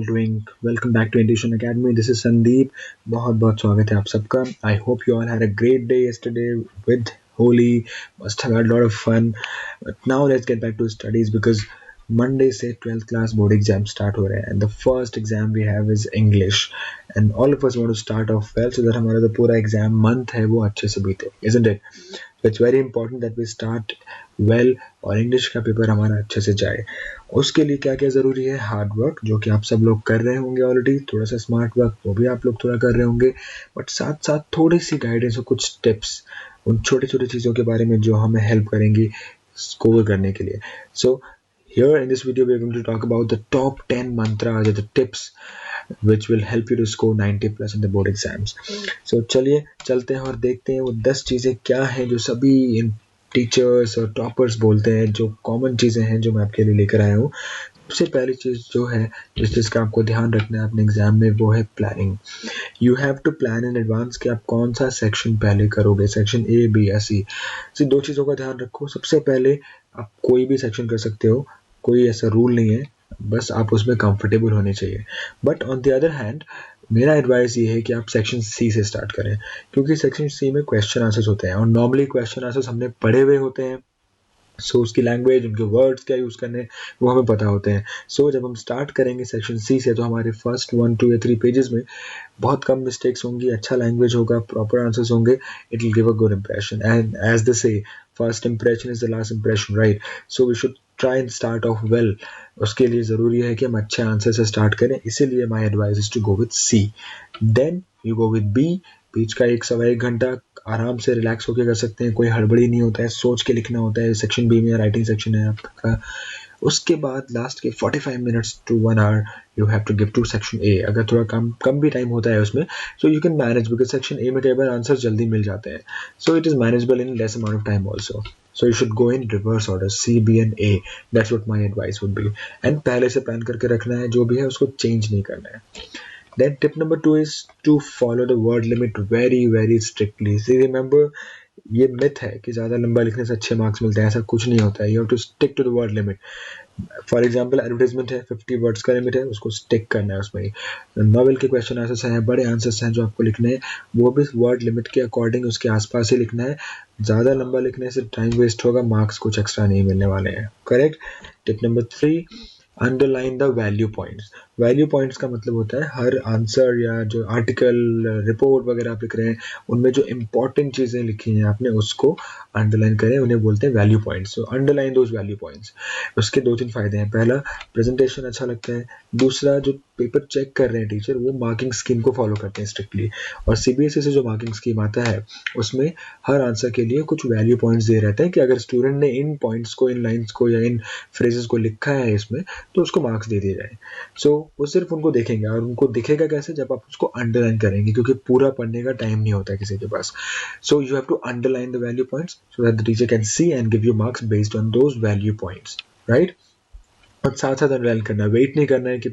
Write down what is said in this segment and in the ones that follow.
doing? Welcome back to Intuition Academy. This is Sandeep. बहुत बहुत स्वागत है आप सबका. I hope you all had a great day yesterday with Holi. Must have had a lot of fun. But now let's get back to studies because Monday से 12th class board exam start हो रहे हैं and the first exam we have is English and all of us want to start off well so that हमारा जो पूरा exam month है वो अच्छे से बीते, isn't it? So it's very important that we start well और English का पेपर हमारा अच्छे से जाए. उसके लिए क्या क्या ज़रूरी है? हार्ड वर्क, जो कि आप सब लोग कर रहे होंगे ऑलरेडी. थोड़ा सा स्मार्ट वर्क वो भी आप लोग थोड़ा कर रहे होंगे, बट साथ साथ थोड़ी सी गाइडेंस और कुछ टिप्स उन छोटी छोटी चीज़ों के बारे में जो हमें हेल्प करेंगी स्कोर करने के लिए. सो here in this video we are going to talk about the top 10 mantras or the tips which will help you to score 90 plus in the board exams. So चलिए चलते हैं और देखते हैं वो 10 चीज़ें क्या हैं जो सभी टीचर्स और टॉपर्स बोलते हैं, जो कॉमन चीज़ें हैं जो मैं आपके लिए लेकर आया हूँ. सबसे पहली चीज़ जो है जिसका आपको ध्यान रखना है अपने एग्जाम में वो है planning. You have to plan in advance कि आप कौन सा सेक्शन पहले करोगे, सेक्शन ए बी या सी. दो चीज़ों का ध्यान रखो. सबसे पहले आप कोई भी सेक्शन कर सकते हो, कोई ऐसा रूल नहीं है, बस आप उसमें कंफर्टेबल होने चाहिए. But on the other hand मेरा एडवाइस ये है कि आप सेक्शन सी से स्टार्ट करें, क्योंकि सेक्शन सी में क्वेश्चन आंसर्स होते हैं और नॉर्मली क्वेश्चन आंसर्स हमने पढ़े हुए होते हैं. सो उसकी लैंग्वेज, उनके वर्ड्स क्या यूज़ करने वो हमें पता होते हैं. सो जब हम स्टार्ट करेंगे सेक्शन सी से तो हमारे फर्स्ट 1, 2 या 3 पेजेस में बहुत कम मिस्टेक्स होंगी, अच्छा लैंग्वेज होगा, प्रॉपर आंसर्स होंगे. It will give a good impression and as they say first impression is the last impression, right? So we should try and start off well. उसके लिए ज़रूरी है कि हम अच्छे आंसर से स्टार्ट करें, इसीलिए my advice is to go with C. Then you go with B. बीच का 1-1.25 घंटा आराम से रिलैक्स होकर कर सकते हैं, कोई हड़बड़ी नहीं होता है, सोच के लिखना होता है. सेक्शन बी में राइटिंग सेक्शन है आपका. उसके बाद लास्ट के 45 minutes to 1 hour you have to give to section A. अगर थोड़ा कम भी टाइम होता है उसमें, so you can manage because section A में कई बार आंसर जल्दी मिल जाते हैं. So it is manageable in less amount of time also. So you should go in reverse order, C, B and A. That's what my advice would be. And पहले से plan करके रखना है, जो भी है उसको चेंज नहीं करना है. Then tip number 2 is to follow the word limit very very strictly. See, remember, ये मिथ है कि ज़्यादा लंबा लिखने से अच्छे मार्क्स मिलते हैं. ऐसा कुछ नहीं होता है. You have to stick to the word limit. For example advertisement है, 50 वर्ड्स का लिमिट है, उसको स्टिक करना है उसमें. नॉवेल के क्वेश्चन आंसर्स हैं, बड़े आंसर्स हैं जो आपको लिखने हैं, वो भी वर्ड लिमिट के अकॉर्डिंग उसके आसपास ही लिखना है. ज़्यादा लंबा लिखने से टाइम वेस्ट होगा, मार्क्स कुछ एक्स्ट्रा नहीं मिलने वाले हैं. Correct. Tip number 3, underline the value points. Value points का मतलब होता है हर आंसर या जो आर्टिकल, रिपोर्ट वगैरह आप लिख रहे हैं, उनमें जो इंपॉर्टेंट चीज़ें लिखी हैं आपने उसको अंडरलाइन करें, उन्हें बोलते हैं value points. So underline those value points. उसके 2-3 फायदे हैं. पहला, प्रेजेंटेशन अच्छा लगता है. दूसरा, जो पेपर चेक कर रहे हैं टीचर, वो मार्किंग स्कीम को फॉलो करते हैं स्ट्रिक्टली. और CBSE से जो मार्किंग स्कीम आता है उसमें हर आंसर के लिए कुछ वैल्यू पॉइंट्स दे रहते हैं कि अगर स्टूडेंट ने इन पॉइंट्स को, इन लाइन्स को या इन फ्रेजेस को लिखा है इसमें, तो उसको मार्क्स दे दिए जाए. सो वो सिर्फ उनको देखेंगे, और उनको दिखेगा कैसे? जब आप उसको अंडरलाइन करेंगे, क्योंकि पूरा पढ़ने का टाइम नहीं होता है किसी के पास. So you have to underline the value points so that the teacher can see and give you marks based on those value points, right? और साथ साथ अंडरलाइन करना है, वेट नहीं करना है कि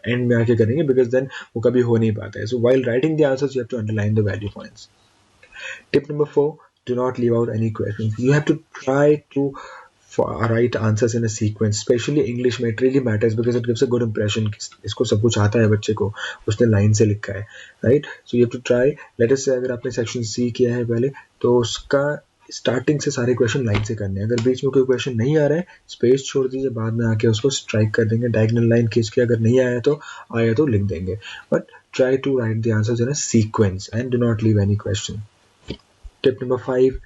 एंड में आके करेंगे, बिकॉज देन वो कभी हो नहीं पाता है. So while writing the answers you have to underline the value points. Tip number 4, do not leave out any questions. You have to try to write answers in a sequence. Especially English में it really matters because it gives a good impression. इसको सब कुछ आता है बच्चे को, उसने line से लिखा है, right? So you have to try. Let us say अगर आपने सेक्शन C किया है पहले, तो उसका स्टार्टिंग से सारे क्वेश्चन लाइन से करने हैं. अगर बीच में कोई क्वेश्चन नहीं आ रहा है, स्पेस छोड़ दीजिए, बाद में आके उसको स्ट्राइक कर देंगे, डायगोनल लाइन खींच के. अगर नहीं आया तो लिख देंगे. But try to write the answers in a sequence and do not leave any question. Tip number 5,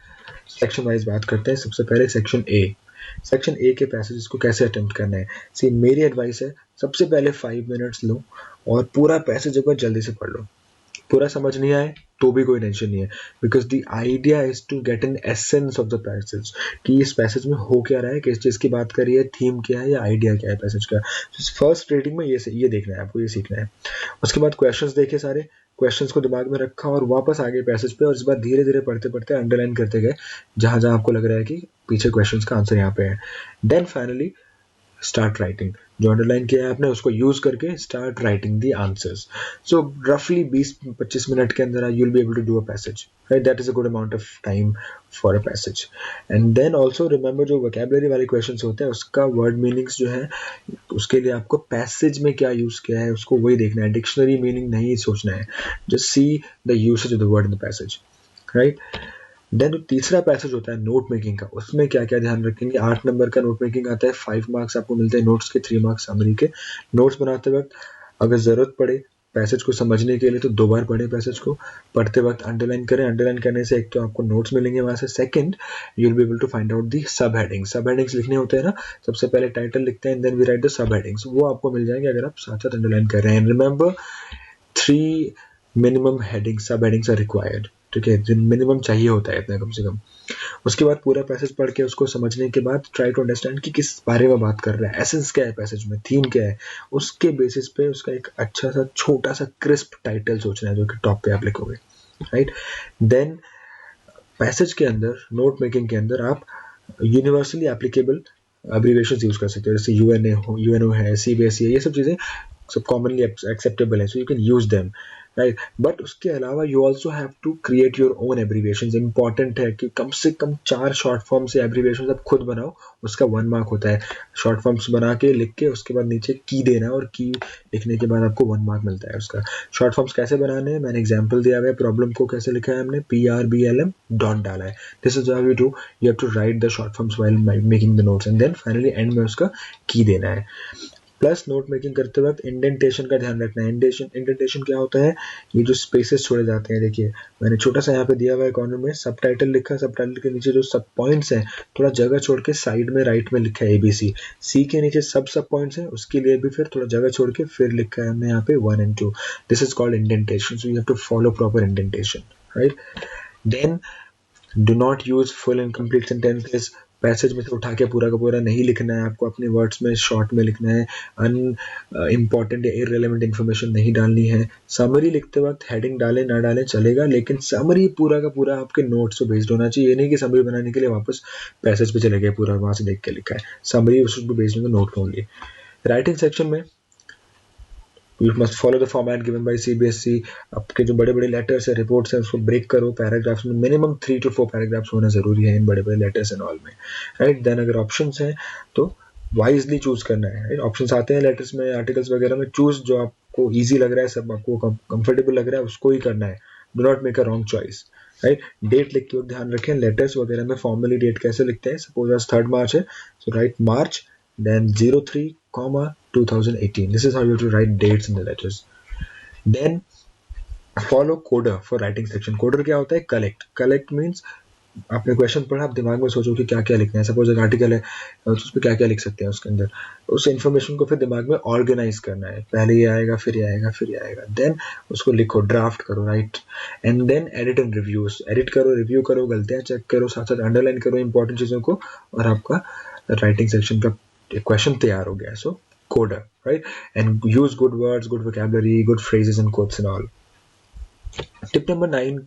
section wise बात करते हैं. सबसे पहले सेक्शन ए. सेक्शन ए के पैसेजेस को कैसे अटेम्प्ट करना है? सी, मेरी एडवाइस है, सबसे पहले 5 मिनट्स लो और पूरा पैसेज एक बार जल्दी से पढ़ लो. पूरा समझ नहीं आए तो भी कोई टेंशन नहीं है, because the idea is to get an essence of the passage, कि इस पैसेज में हो क्या रहा है, किस चीज़ की बात कर रही है, थीम क्या है या आइडिया क्या है पैसेज का. फर्स्ट रीडिंग में ये देखना है आपको, ये सीखना है. उसके बाद क्वेश्चंस देखे, सारे क्वेश्चंस को दिमाग में रखा और वापस आगे पैसेज पे, और इस बार धीरे धीरे पढ़ते पढ़ते अंडरलाइन करते गए जहाँ आपको लग रहा है कि पीछे क्वेश्चंस का आंसर यहाँ पे है. Then finally start writing. जो अंडरलाइन किया है आपने उसको यूज करके start writing the answers. So रफली 20-25 मिनट के अंदर you will be able to do a passage, right. That is a good amount of time for a passage. And then also remember जो vocabulary वाले questions होते हैं उसका word meanings जो है उसके लिए आपको पैसेज में क्या यूज किया है उसको वही देखना है, डिक्शनरी मीनिंग नहीं सोचना है. Just see the usage of the word in the passage, right. Then जो तीसरा पैसेज होता है नोट मेकिंग का, उसमें क्या क्या ध्यान रखेंगे. 8 नंबर का नोट मेकिंग आता है, 5 मार्क्स आपको मिलते हैं नोट्स के, 3 मार्क्स समरी के. नोट्स बनाते वक्त अगर जरूरत पड़े पैसेज को समझने के लिए तो 2 बार पढ़े, पैसेज को पढ़ते वक्त अंडरलाइन करें. अंडरलाइन करने से एक तो आपको नोट्स मिलेंगे वहां से, second you will be able to find out the sub headings. सब हेडिंग्स लिखने होते हैं ना, सबसे पहले टाइटल लिखते हैं, then we write the sub headings, वो आपको मिल जाएंगे अगर आप साथ साथ अंडरलाइन कर रहे हैं. Remember 3 minimum heading sub headings are required, ठीक है, मिनिमम चाहिए होता है इतना कम से कम. उसके बाद पूरा पैसेज पढ़ के उसको समझने के बाद ट्राई टू अंडरस्टैंड कि किस बारे में बात कर रहा है, एसेंस क्या है पैसेज में, थीम क्या है. उसके बेसिस पे उसका एक अच्छा सा छोटा सा क्रिस्प टाइटल सोचना है जो कि टॉप पे आप लिखोगे, राइट. देन पैसेज के अंदर नोट मेकिंग के अंदर आप यूनिवर्सली एप्लीकेबल अब्रीविएशंस यूज कर सकते हो, जैसे यूएनओ है, सीबीएसई है, ये सब चीजें सब कॉमनली एक्सेप्टेबल है, so you can use them, right. But उसके अलावा you also have to create your own abbreviations. Important है कि कम से कम 4 शॉर्ट फॉर्म से एब्रीविएशंस आप खुद बनाओ, उसका 1 मार्क होता है. शॉर्ट फॉर्म्स बना के लिख के उसके बाद नीचे की देना, और की लिखने के बाद आपको 1 मार्क मिलता है उसका. शॉर्ट फॉर्म्स कैसे बनाने हैं मैंने एग्जाम्पल दिया हुआ है. प्रॉब्लम को कैसे लिखा है हमने, PRBLM डॉट डाला है. This is how you do, you have to write the short forms while making the notes, and then finally end में उसका की देना है. प्लस नोट मेकिंग करते वक्त इंडेंटेशन का ध्यान रखना है. इंडेंटेशन क्या होता है, ये जो स्पेसेस छोड़े जाते हैं, देखिए मैंने छोटा सा यहाँ पे दिया हुआ है कॉर्नर में सब टाइटल लिखा, सब टाइटल के नीचे जो सब पॉइंट्स हैं थोड़ा जगह छोड़ के साइड में राइट में लिखा है ABC. सी के नीचे सब पॉइंट्स हैं, उसके लिए भी फिर थोड़ा जगह छोड़ के फिर लिखा है हमने यहाँ पे 1 and 2. This is called indentation, so you have to follow proper indentation, right. Then do not use full and complete sentences. Passage में से उठा के पूरा का पूरा नहीं लिखना है आपको, अपने वर्ड्स में शॉर्ट में लिखना है. इम्पॉर्टेंट या इररिलेवेंट इन्फॉर्मेशन नहीं डालनी है. समरी लिखते वक्त हेडिंग डालें ना डालें चलेगा, लेकिन समरी पूरा का पूरा आपके नोट्स पे बेस्ड होना चाहिए. ये नहीं कि समरी बनाने के लिए वापस पैसेज पे चले गए, पूरा वहां से देख के लिखा है. Summary should be based on the note only. Writing section में You must follow the format given by CBSE. आपके जो बड़े बड़े लेटर्स है, रिपोर्ट्स है, उसको ब्रेक करो पैराग्राफ्स में. मिनिमम 3 to 4 पैराग्राफ्स होना जरूरी है इन बड़े बड़े लेटर्स एंड ऑल में, राइट. देन अगर ऑप्शंस हैं तो वाइजली चूज करना है, राइट. ऑप्शंस आते हैं लेटर्स में, आर्टिकल्स वगैरह में, चूज जो आपको ईजी लग रहा है, सब आपको कंफर्टेबल लग रहा है उसको ही करना है. Do not make a wrong choice, right. Date लिखते हुए ध्यान रखें, लेटर्स वगैरह में फॉर्मली डेट कैसे लिखते हैं. सपोज आज 3 मार्च है, सो right March then 03, 2018. This is how you have to write dates in the letters. Then follow coder for writing section. Coder क्या होता है, collect means आपने क्वेश्चन पढ़ा, आप दिमाग में सोचो कि क्या क्या लिखना है. सपोज एक आर्टिकल है तो उस पर क्या क्या लिख सकते हैं उसके अंदर, उस इन्फॉर्मेशन को फिर दिमाग में ऑर्गेनाइज करना है. पहले ये आएगा, फिर ये आएगा, फिर ये आएगा, देन उसको लिखो, ड्राफ्ट करो, right. And then edit and reviews, edit करो, रिव्यू करो, गलतियां चेक करो, साथ साथ अंडरलाइन करो इंपॉर्टेंट चीजों को, और आपका राइटिंग सेक्शन का क्वेश्चन तैयार हो गया. So coder, right. And use good words, good vocabulary, good phrases and quotes and all. Tip number 9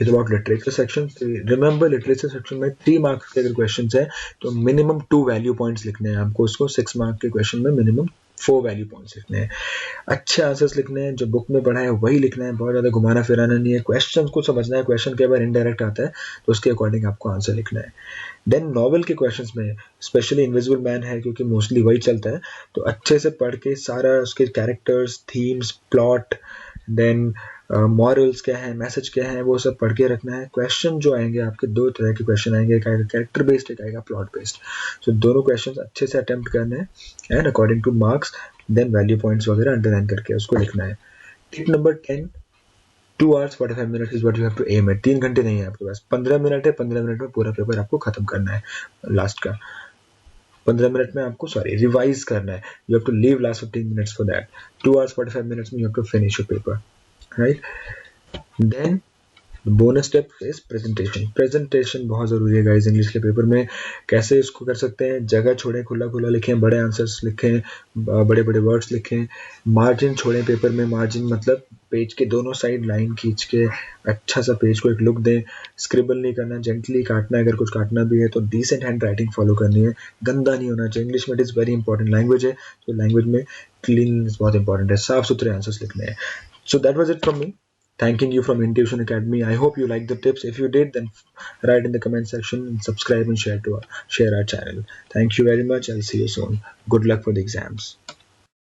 is about literature section. Remember literature section में 3 मार्क्स के अगर क्वेश्चंस है तो मिनिमम 2 वैल्यू पॉइंट्स लिखने हैं आपको. उसको 6 मार्क के क्वेश्चन में मिनिमम 4 वैल्यू पॉइंट्स लिखने हैं. अच्छे आंसर्स लिखने हैं, जो बुक में पढ़ा है वही लिखना है, बहुत ज्यादा घुमाना फिराना नहीं है. क्वेश्चन को समझना है, क्वेश्चन के बार इनडायरेक्ट आता है तो उसके अकॉर्डिंग आपको आंसर लिखना है. देन नॉवेल के क्वेश्चंस में स्पेशली इनविजिबल मैन है क्योंकि मोस्टली वही चलता है, तो अच्छे से पढ़ के सारा उसके characters, themes, plot, then morals क्या है, मैसेज क्या है, वो सब पढ़ के रखना है. क्वेश्चन जो आएंगे आपके 2 तरह के क्वेश्चन आएंगे, एक आएगा कैरेक्टर बेस्ड, एक आएगा प्लॉट बेस्ड. सो दोनों क्वेश्चन अच्छे से अटेम्प्ट करने हैं and according to marks then value points वगैरह अंडरलाइन करके उसको लिखना है. Tip number 10, 2 hours 45 minutes is what you have to aim at. 3 घंटे नहीं है आपके पास, 15 मिनट है, 15 मिनट में पूरा पेपर आपको खत्म करना है. लास्ट का 15 मिनट में आपको रिवाइज करना है. You have to leave last 15 minutes for that. 2 hours 45 minutes में you have to finish your paper, right. Then bonus tip is presentation. Presentation बहुत ज़रूरी है गाइस इंग्लिश के पेपर में। कैसे इसको कर सकते हैं? जगह छोड़ें, खुला खुला लिखें, बड़े आंसर्स लिखें, बड़े बड़े वर्ड्स लिखें। मार्जिन छोड़ें पेपर में। मार्जिन मतलब पेज के दोनों साइड लाइन खींच के अच्छा सा पेज को एक लुक दें। स्क्रिबल नहीं करना, जेंटली काटना है, अगर कुछ काटना भी है तो डिसेंट हैंड राइटिंग फॉलो करनी है, गंदा नहीं होना चाहिए। इंग्लिश में it is very important language है, तो लैंग्वेज में क्लीननेस बहुत इंपॉर्टेंट है, साफ सुथरे आंसर्स लिखने हैं। So that was it from me. Thanking you from Intuition Academy. I hope you liked the tips. If you did, then write in the comment section and subscribe and share our channel. Thank you very much. I'll see you soon. Good luck for the exams.